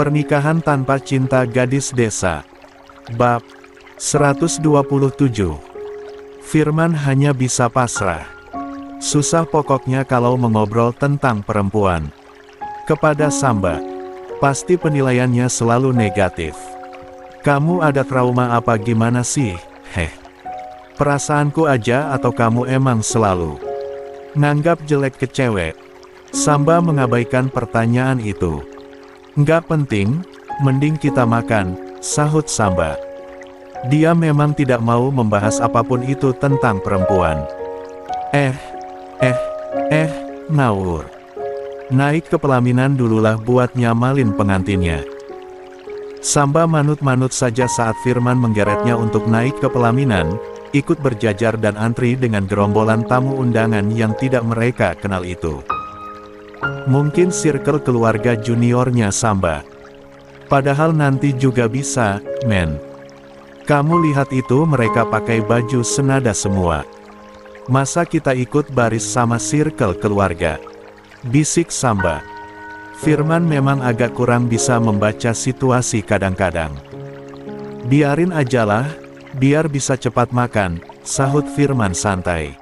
Pernikahan tanpa cinta gadis desa. Bab 127. Firman hanya bisa pasrah. Susah pokoknya kalau mengobrol tentang perempuan. Kepada Samba, pasti penilaiannya selalu negatif. Kamu ada trauma apa gimana sih? Perasaanku aja atau kamu emang selalu nganggap jelek ke cewek? Samba mengabaikan pertanyaan itu. Nggak penting, mending kita makan, sahut Samba. Dia memang tidak mau membahas apapun itu tentang perempuan. Ngawur. Naik ke pelaminan dululah buat nyamalin pengantinnya. Samba manut-manut saja saat Firman menggeretnya untuk naik ke pelaminan, ikut berjajar dan antri dengan gerombolan tamu undangan yang tidak mereka kenal itu. Mungkin circle keluarga juniornya Samba. Padahal nanti juga bisa, men. Kamu lihat itu mereka pakai baju senada semua. Masa kita ikut baris sama circle keluarga? Bisik Samba. Firman memang agak kurang bisa membaca situasi kadang-kadang. Biarin ajalah, biar bisa cepat makan, sahut Firman santai.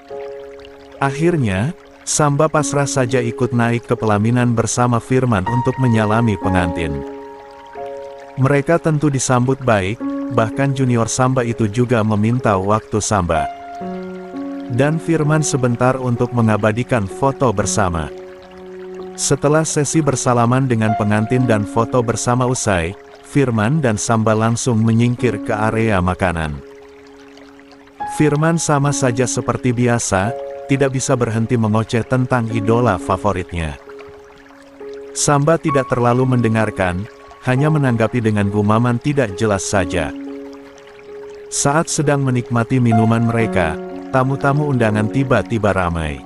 Akhirnya, Samba pasrah saja ikut naik ke pelaminan bersama Firman untuk menyalami pengantin. Mereka tentu disambut baik, bahkan junior Samba itu juga meminta waktu Samba dan Firman sebentar untuk mengabadikan foto bersama. Setelah sesi bersalaman dengan pengantin dan foto bersama usai, Firman dan Samba langsung menyingkir ke area makanan. Firman sama saja seperti biasa, tidak bisa berhenti mengoceh tentang idola favoritnya. Samba tidak terlalu mendengarkan, hanya menanggapi dengan gumaman tidak jelas saja. Saat sedang menikmati minuman mereka, tamu-tamu undangan tiba-tiba ramai.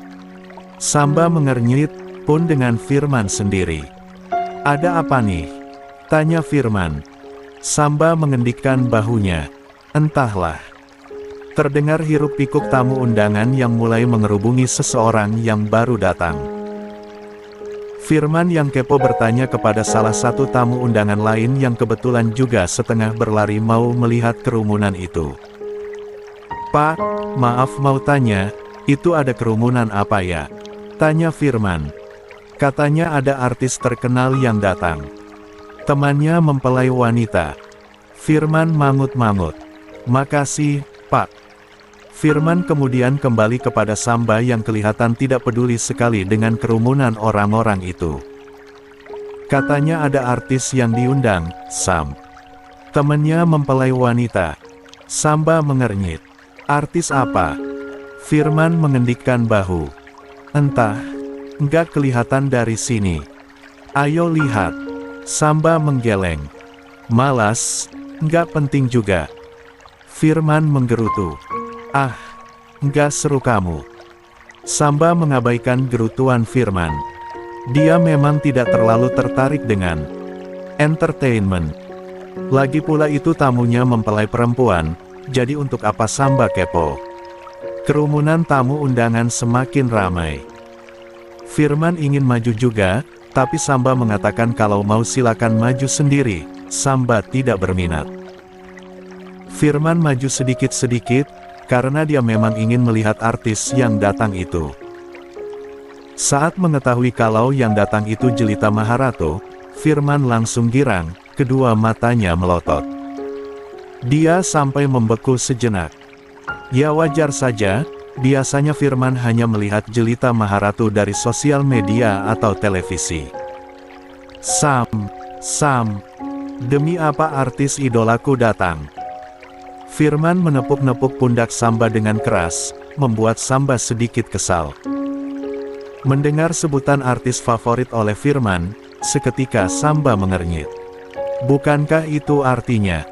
Samba mengernyit pun dengan Firman sendiri. Ada apa nih? Tanya Firman. Samba mengendikkan bahunya. Entahlah. Terdengar hiruk-pikuk tamu undangan yang mulai mengerubungi seseorang yang baru datang. Firman yang kepo bertanya kepada salah satu tamu undangan lain yang kebetulan juga setengah berlari mau melihat kerumunan itu. Pak, maaf mau tanya, itu ada kerumunan apa ya? Tanya Firman. Katanya ada artis terkenal yang datang. Temannya mempelai wanita. Firman mangut-mangut. Makasih, Pak. Firman kemudian kembali kepada Samba yang kelihatan tidak peduli sekali dengan kerumunan orang-orang itu. Katanya ada artis yang diundang, Sam. Temannya mempelai wanita. Samba mengernyit. Artis apa? Firman mengendikkan bahu. Entah, nggak kelihatan dari sini. Ayo lihat. Samba menggeleng. Malas, nggak penting juga. Firman menggerutu. Ah, nggak seru kamu. Samba mengabaikan gerutuan Firman. Dia memang tidak terlalu tertarik dengan entertainment. Lagi pula itu tamunya mempelai perempuan, jadi untuk apa Samba kepo? Kerumunan tamu undangan semakin ramai. Firman ingin maju juga, tapi Samba mengatakan kalau mau silakan maju sendiri. Samba tidak berminat. Firman maju sedikit-sedikit, karena dia memang ingin melihat artis yang datang itu. Saat mengetahui kalau yang datang itu Jelita Maharato, Firman langsung girang, kedua matanya melotot. Dia sampai membeku sejenak. Ya wajar saja, biasanya Firman hanya melihat Jelita Maharato dari sosial media atau televisi. Sam, demi apa artis idolaku datang? Firman menepuk-nepuk pundak Samba dengan keras, membuat Samba sedikit kesal. Mendengar sebutan artis favorit oleh Firman, seketika Samba mengernyit. Bukankah itu artinya?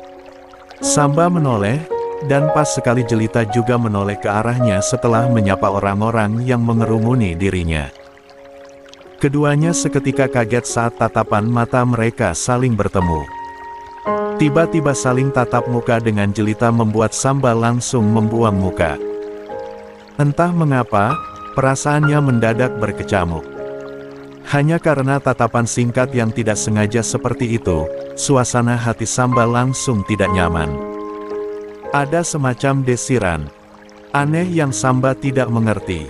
Samba menoleh, dan pas sekali Jelita juga menoleh ke arahnya setelah menyapa orang-orang yang mengerumuni dirinya. Keduanya seketika kaget saat tatapan mata mereka saling bertemu. Tiba-tiba saling tatap muka dengan Jelita membuat Samba langsung membuang muka. Entah mengapa, perasaannya mendadak berkecamuk. Hanya karena tatapan singkat yang tidak sengaja seperti itu, suasana hati Samba langsung tidak nyaman. Ada semacam desiran aneh yang Samba tidak mengerti.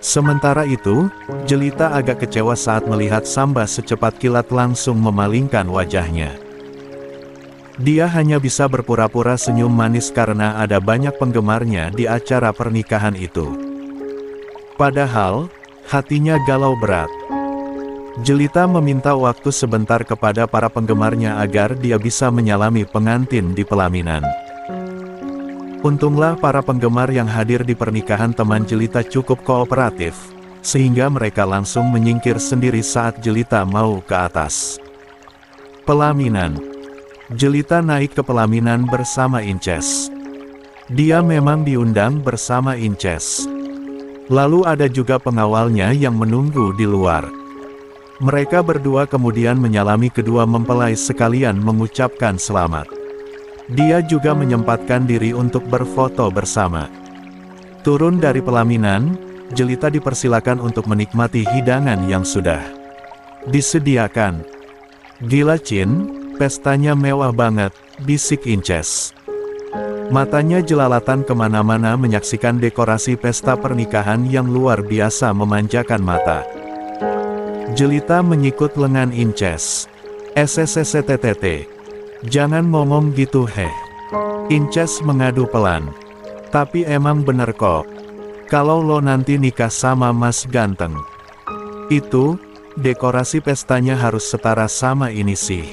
Sementara itu, Jelita agak kecewa saat melihat Samba secepat kilat langsung memalingkan wajahnya. Dia hanya bisa berpura-pura senyum manis karena ada banyak penggemarnya di acara pernikahan itu. Padahal, hatinya galau berat. Jelita meminta waktu sebentar kepada para penggemarnya agar dia bisa menyalami pengantin di pelaminan. Untunglah para penggemar yang hadir di pernikahan teman Jelita cukup kooperatif, sehingga mereka langsung menyingkir sendiri saat Jelita mau ke atas. Pelaminan. Jelita naik ke pelaminan bersama Inces. Dia memang diundang bersama Inces. Lalu ada juga pengawalnya yang menunggu di luar. Mereka berdua kemudian menyalami kedua mempelai sekalian mengucapkan selamat. Dia juga menyempatkan diri untuk berfoto bersama. Turun dari pelaminan, Jelita dipersilakan untuk menikmati hidangan yang sudah disediakan. Gila Cin, pestanya mewah banget, bisik Inces. Matanya jelalatan kemana-mana menyaksikan dekorasi pesta pernikahan yang luar biasa memanjakan mata. Jelita menyikut lengan Inces. SSSTTT. Jangan ngomong gitu heh. Inces mengadu pelan. Tapi emang bener kok. Kalau lo nanti nikah sama Mas Ganteng, itu, dekorasi pestanya harus setara sama ini sih.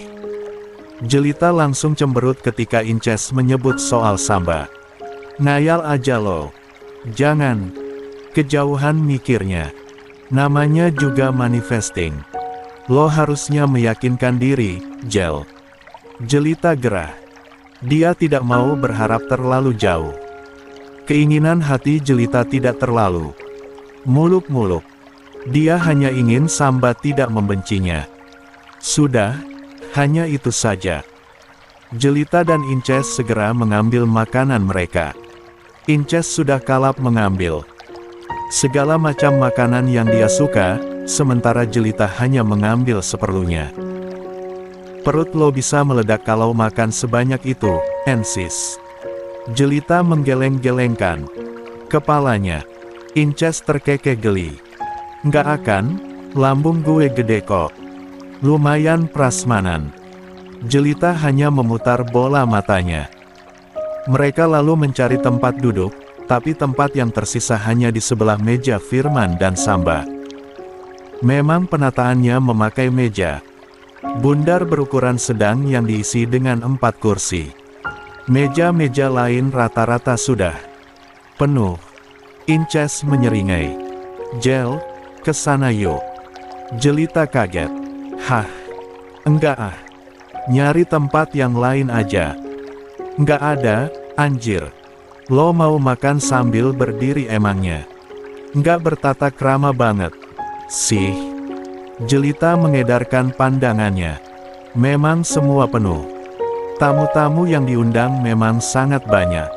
Jelita langsung cemberut ketika Inces menyebut soal Samba. Ngayal aja lo. Jangan. Kejauhan mikirnya. Namanya juga manifesting. Lo harusnya meyakinkan diri, Jel. Jelita gerah. Dia tidak mau berharap terlalu jauh. Keinginan hati Jelita tidak terlalu muluk-muluk. Dia hanya ingin Samba tidak membencinya. Sudah, hanya itu saja. Jelita dan Inces segera mengambil makanan mereka. Inces sudah kalap mengambil segala macam makanan yang dia suka, sementara Jelita hanya mengambil seperlunya. Perut lo bisa meledak kalau makan sebanyak itu, Ensis. Jelita menggeleng-gelengkan kepalanya. Inces terkekeh geli. Nggak akan, lambung gue gede kok. Lumayan prasmanan. Jelita hanya memutar bola matanya. Mereka lalu mencari tempat duduk, tapi tempat yang tersisa hanya di sebelah meja Firman dan Samba. Memang penataannya memakai meja bundar berukuran sedang yang diisi dengan 4 kursi. Meja-meja lain rata-rata sudah penuh. Inces menyeringai. Jel, kesana yuk. Jelita kaget. Hah? Enggak ah. Nyari tempat yang lain aja. Enggak ada, anjir. Lo mau makan sambil berdiri emangnya? Enggak bertata krama banget sih. Jelita mengedarkan pandangannya. Memang semua penuh. Tamu-tamu yang diundang memang sangat banyak.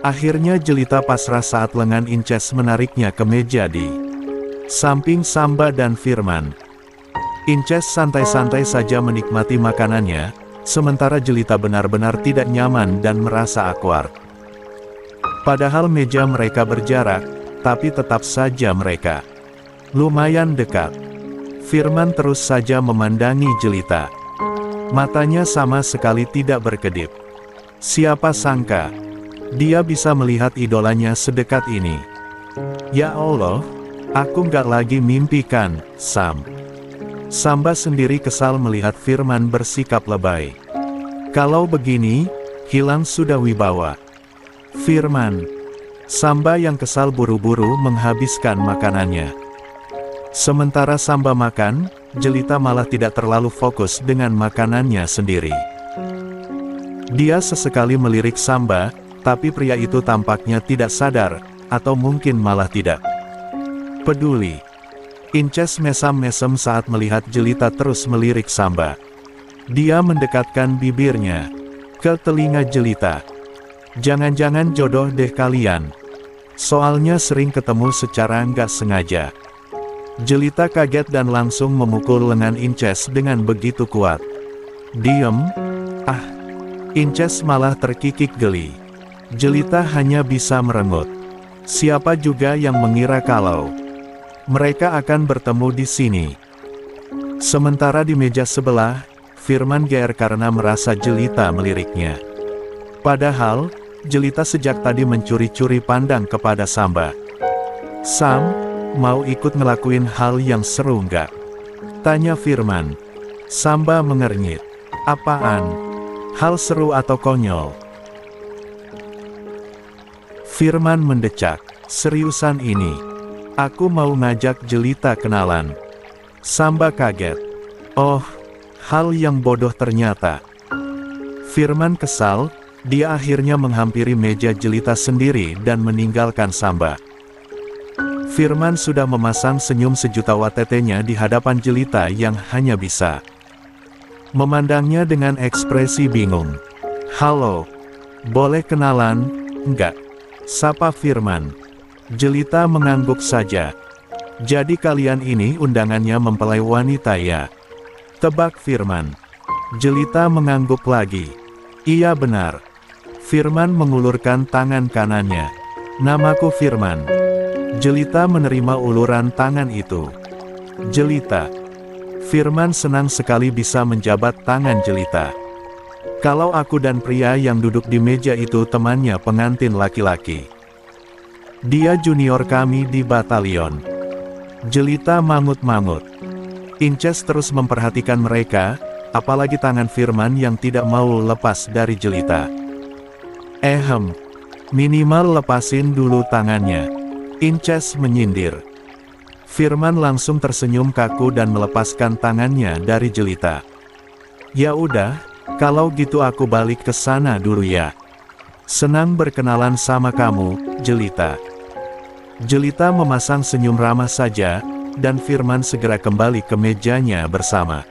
Akhirnya Jelita pasrah saat lengan Inces menariknya ke meja di samping Samba dan Firman. Inces santai-santai saja menikmati makanannya, sementara Jelita benar-benar tidak nyaman dan merasa awkward. Padahal meja mereka berjarak, tapi tetap saja mereka lumayan dekat. Firman terus saja memandangi Jelita. Matanya sama sekali tidak berkedip. Siapa sangka, dia bisa melihat idolanya sedekat ini. Ya Allah, aku nggak lagi mimpi kan, Sam. Samba sendiri kesal melihat Firman bersikap lebay. Kalau begini, hilang sudah wibawa. Firman. Samba yang kesal buru-buru menghabiskan makanannya. Sementara Samba makan, Jelita malah tidak terlalu fokus dengan makanannya sendiri. Dia sesekali melirik Samba, tapi pria itu tampaknya tidak sadar, atau mungkin malah tidak peduli. Inces mesam-mesem saat melihat Jelita terus melirik Samba. Dia mendekatkan bibirnya ke telinga Jelita. Jangan-jangan jodoh deh kalian. Soalnya sering ketemu secara nggak sengaja. Jelita kaget dan langsung memukul lengan Inces dengan begitu kuat. "Diem! Ah!" Inces malah terkikik geli. Jelita hanya bisa merengut. Siapa juga yang mengira kalau mereka akan bertemu di sini. Sementara di meja sebelah, Firman GR karena merasa Jelita meliriknya. Padahal, Jelita sejak tadi mencuri-curi pandang kepada Samba. "Sam, mau ikut ngelakuin hal yang seru nggak?" tanya Firman. Samba mengernyit. "Apaan? Hal seru atau konyol?" Firman mendecak. "Seriusan ini. Aku mau ngajak Jelita kenalan." Samba kaget. "Oh, hal yang bodoh ternyata." Firman kesal, dia akhirnya menghampiri meja Jelita sendiri dan meninggalkan Samba. Firman sudah memasang senyum sejuta watt-nya di hadapan Jelita yang hanya bisa memandangnya dengan ekspresi bingung. "Halo, boleh kenalan, enggak?" sapa Firman. Jelita mengangguk saja. "Jadi kalian ini undangannya mempelai wanita ya?" tebak Firman. Jelita mengangguk lagi. "Iya benar." Firman mengulurkan tangan kanannya. "Namaku Firman." Jelita menerima uluran tangan itu. "Jelita." Firman senang sekali bisa menjabat tangan Jelita. "Kalau aku dan pria yang duduk di meja itu temannya pengantin laki-laki. Dia junior kami di batalion." Jelita mangut-mangut. Inces terus memperhatikan mereka, apalagi tangan Firman yang tidak mau lepas dari Jelita. Minimal lepasin dulu tangannya." Inces menyindir. Firman langsung tersenyum kaku dan melepaskan tangannya dari Jelita. "Ya udah, kalau gitu aku balik ke sana dulu ya. Senang berkenalan sama kamu, Jelita." Jelita memasang senyum ramah saja, dan Firman segera kembali ke mejanya bersama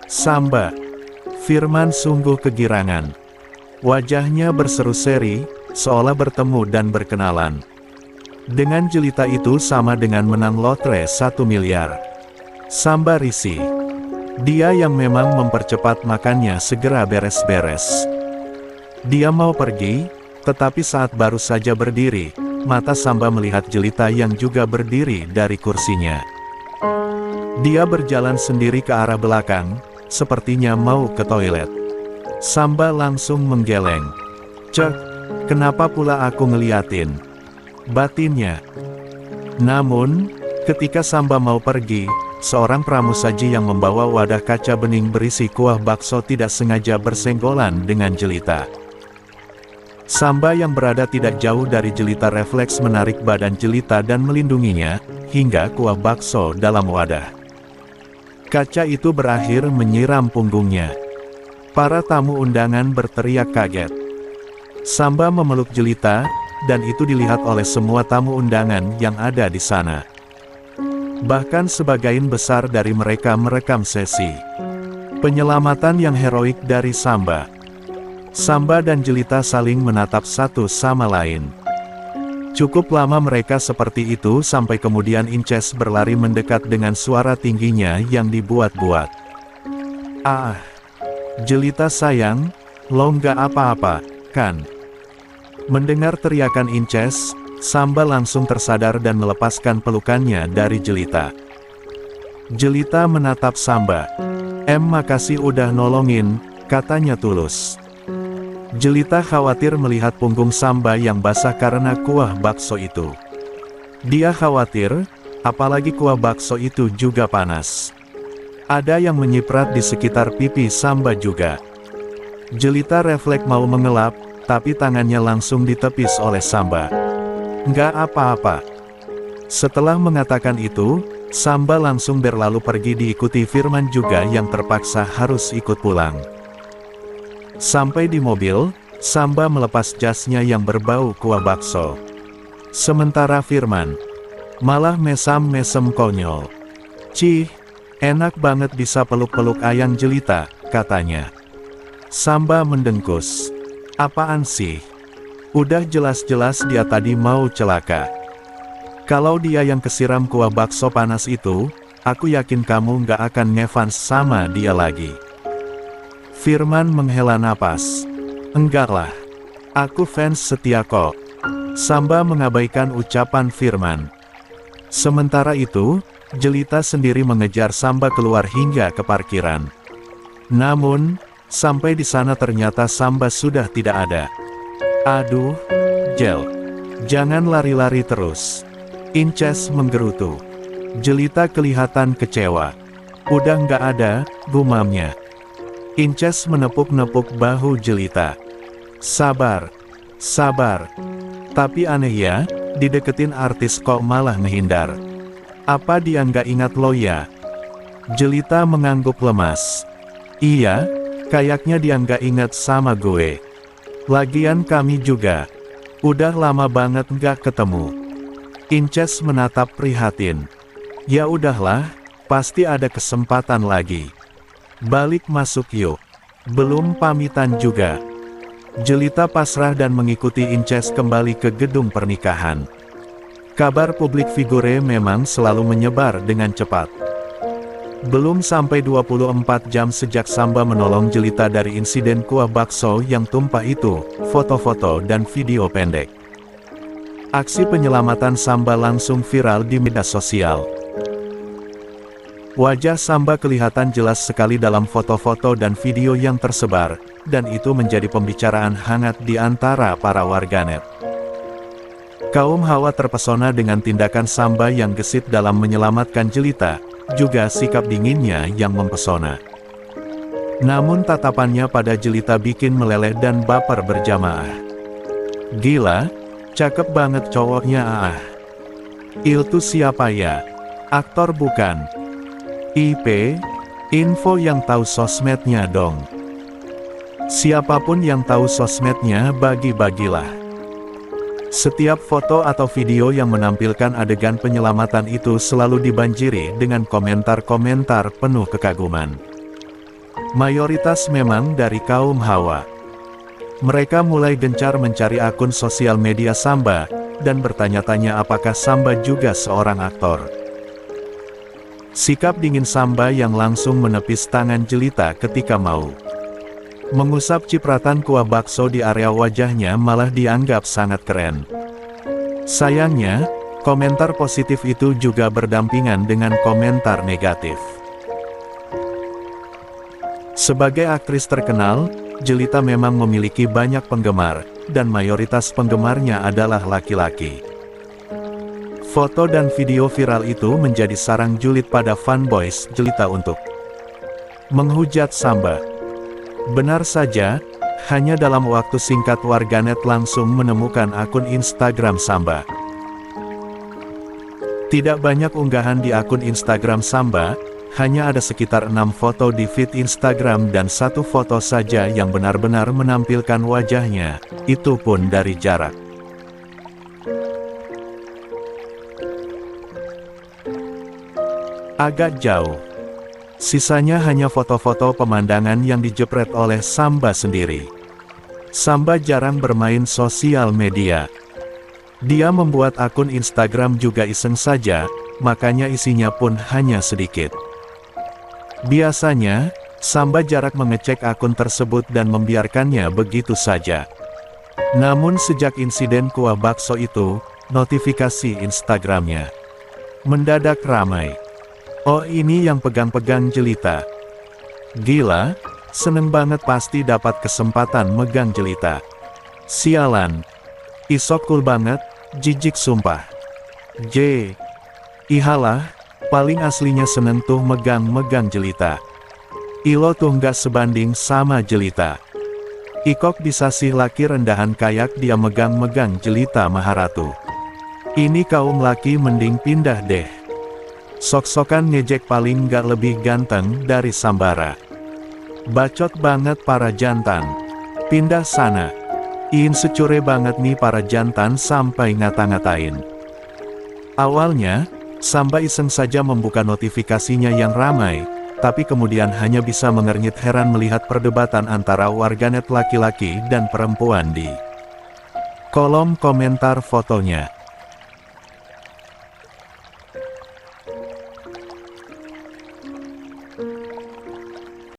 Samba. Firman sungguh kegirangan. Wajahnya berseru-seri, seolah bertemu dan berkenalan. Dengan Jelita itu sama dengan menang lotre 1 miliar. Samba risih. Dia yang memang mempercepat makannya segera beres-beres. Dia mau pergi, tetapi saat baru saja berdiri, mata Samba melihat Jelita yang juga berdiri dari kursinya. Dia berjalan sendiri ke arah belakang, sepertinya mau ke toilet. Samba langsung menggeleng. "Cek, kenapa pula aku ngeliatin?" batinnya. Namun, ketika Samba mau pergi, seorang pramusaji yang membawa wadah kaca bening berisi kuah bakso tidak sengaja bersenggolan dengan Jelita. Samba yang berada tidak jauh dari Jelita refleks menarik badan Jelita dan melindunginya, hingga kuah bakso dalam wadah kaca itu berakhir menyiram punggungnya. Para tamu undangan berteriak kaget. Samba memeluk Jelita, dan itu dilihat oleh semua tamu undangan yang ada di sana. Bahkan sebagian besar dari mereka merekam sesi penyelamatan yang heroik dari Samba. Samba dan Jelita saling menatap satu sama lain. Cukup lama mereka seperti itu sampai kemudian Inces berlari mendekat dengan suara tingginya yang dibuat-buat. "Ah, Jelita sayang, lo nggak apa-apa, kan?" Mendengar teriakan Inces, Samba langsung tersadar dan melepaskan pelukannya dari Jelita. Jelita menatap Samba. Makasih udah nolongin," katanya tulus. Jelita khawatir melihat punggung Samba yang basah karena kuah bakso itu. Dia khawatir, apalagi kuah bakso itu juga panas. Ada yang menyiprat di sekitar pipi Samba juga. Jelita refleks mau mengelap, tapi tangannya langsung ditepis oleh Samba. "Nggak apa-apa." Setelah mengatakan itu, Samba langsung berlalu pergi diikuti Firman juga yang terpaksa harus ikut pulang. Sampai di mobil, Samba melepas jasnya yang berbau kuah bakso. Sementara Firman malah mesam-mesem konyol. "Cih, enak banget bisa peluk-peluk ayang Jelita," katanya. Samba mendengkus. "Apaan sih? Udah jelas-jelas dia tadi mau celaka." Kalau dia yang kesiram kuah bakso panas itu, aku yakin kamu nggak akan ngefans sama dia lagi. Firman menghela napas. Enggak lah. Aku fans setia kok. Samba mengabaikan ucapan Firman. Sementara itu, Jelita sendiri mengejar Samba keluar hingga ke parkiran. Namun, sampai di sana ternyata Samba sudah tidak ada. Aduh, Jel. Jangan lari-lari terus. Inces menggerutu. Jelita kelihatan kecewa. Udah nggak ada, gumamnya. Inces menepuk-nepuk bahu Jelita. Sabar. Sabar. Tapi aneh ya, dideketin artis kok malah ngehindar. Apa dia nggak ingat lo ya? Jelita mengangguk lemas. Iya, kayaknya dia nggak ingat sama gue. Lagian kami juga. Udah lama banget nggak ketemu. Inces menatap prihatin. Ya udahlah, pasti ada kesempatan lagi. Balik masuk yuk. Belum pamitan juga. Jelita pasrah dan mengikuti Inces kembali ke gedung pernikahan. Kabar publik figure memang selalu menyebar dengan cepat. Belum sampai 24 jam sejak Samba menolong Jelita dari insiden kuah bakso yang tumpah itu, foto-foto dan video pendek. Aksi penyelamatan Samba langsung viral di media sosial. Wajah Samba kelihatan jelas sekali dalam foto-foto dan video yang tersebar, dan itu menjadi pembicaraan hangat di antara para warganet. Kaum Hawa terpesona dengan tindakan Samba yang gesit dalam menyelamatkan Jelita, juga sikap dinginnya yang mempesona. Namun tatapannya pada Jelita bikin meleleh dan baper berjamaah. Gila, cakep banget cowoknya Itu siapa ya? Aktor bukan? IP, info yang tahu sosmednya dong. Siapapun yang tahu sosmednya bagi-bagilah. Setiap foto atau video yang menampilkan adegan penyelamatan itu selalu dibanjiri dengan komentar-komentar penuh kekaguman. Mayoritas memang dari kaum Hawa. Mereka mulai gencar mencari akun sosial media Samba, dan bertanya-tanya apakah Samba juga seorang aktor. Sikap dingin Samba yang langsung menepis tangan Jelita ketika mau mengusap cipratan kuah bakso di area wajahnya malah dianggap sangat keren. Sayangnya, komentar positif itu juga berdampingan dengan komentar negatif. Sebagai aktris terkenal, Jelita memang memiliki banyak penggemar, dan mayoritas penggemarnya adalah laki-laki. Foto dan video viral itu menjadi sarang julid pada fanboys Jelita untuk menghujat Samba. Benar saja, hanya dalam waktu singkat warganet langsung menemukan akun Instagram Samba. Tidak banyak unggahan di akun Instagram Samba, hanya ada sekitar 6 foto di feed Instagram dan 1 foto saja yang benar-benar menampilkan wajahnya, itu pun dari jarak. Agak jauh. Sisanya hanya foto-foto pemandangan yang dijepret oleh Samba sendiri. Samba jarang bermain sosial media. Dia membuat akun Instagram juga iseng saja, makanya isinya pun hanya sedikit. Biasanya, Samba jarak mengecek akun tersebut dan membiarkannya begitu saja. Namun sejak insiden kuah bakso itu, notifikasi Instagramnya mendadak ramai. Oh, ini yang pegang-pegang Jelita. Gila, seneng banget pasti dapat kesempatan megang Jelita. Sialan. Isok cool banget, jijik sumpah. Ihalah, paling aslinya seneng tuh megang-megang Jelita. Ilo tuh nggak sebanding sama Jelita. Ikok bisa sih laki rendahan kayak dia megang-megang Jelita Maharatu. Ini kaum laki mending pindah deh. Sok-sokan ngejek paling nggak lebih ganteng dari Sambara. Bacot banget para jantan. Pindah sana. Insecure banget nih para jantan sampai ngata-ngatain. Awalnya, Samba iseng saja membuka notifikasinya yang ramai, tapi kemudian hanya bisa mengernyit heran melihat perdebatan antara warganet laki-laki dan perempuan di kolom komentar fotonya.